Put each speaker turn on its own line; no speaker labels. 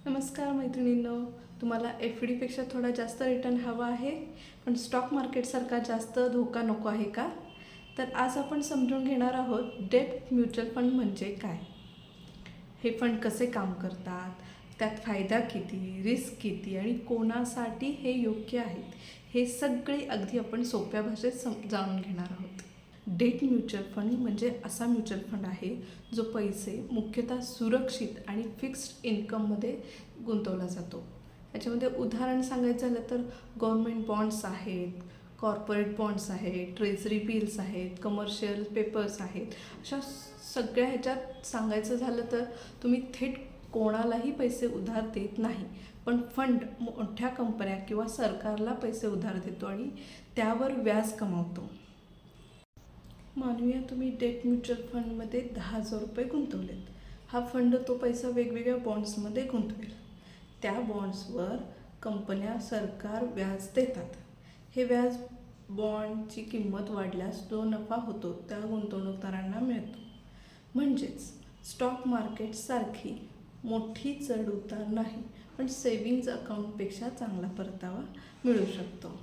नमस्कार मैत्रिणींनो, तुम्हाला एफ डीपेक्षा थोडा जास्त रिटर्न हवा आहे, पण स्टॉक मार्केटसारखा जास्त धोका नको आहे का? तर आज आपण समजून घेणार आहोत डेब्ट म्युच्युअल फंड म्हणजे काय, हे फंड कसे काम करतात, त्यात फायदा किती, रिस्क किती आणि कोणासाठी हे योग्य आहेत, हे सगळे अगदी आपण सोप्या भाषेत जाणून घेणार आहोत. डेट म्युच्युअल फंड म्हणजे असा म्युच्युअल फंड आहे जो पैसे मुख्यतः सुरक्षित आणि फिक्स्ड इन्कममध्ये गुंतवला जातो. याच्यामध्ये उदाहरण सांगायचं झालं तर गव्हर्नमेंट बॉन्ड्स आहेत, कॉर्पोरेट बॉन्ड्स आहेत, ट्रेझरी बिल्स आहेत, कमर्शियल पेपर्स आहेत. अशा सगळ्या ह्याच्यात सांगायचं झालं तर तुम्ही थेट कोणालाही पैसे उधार देत नाही, पण फंड मोठ्या कंपन्या किंवा सरकारला पैसे उधार देतो आणि त्यावर व्याज कमावतो. मानूया तुम्ही डेट म्युच्युअल फंडमध्ये 10,000 रुपये गुंतवलेत. हा फंड तो पैसा वेगवेगळ्या बॉन्ड्समध्ये गुंतवेल. त्या बॉन्ड्सवर कंपन्या, सरकार व्याज देतात. हे व्याज बॉन्डची किंमत वाढल्यास जो नफा होतो त्या गुंतवणूकदारांना मिळतो. म्हणजेच स्टॉक मार्केटसारखी मोठी चढ उतार नाही, पण सेविंग्ज अकाउंटपेक्षा चांगला परतावा मिळू शकतो.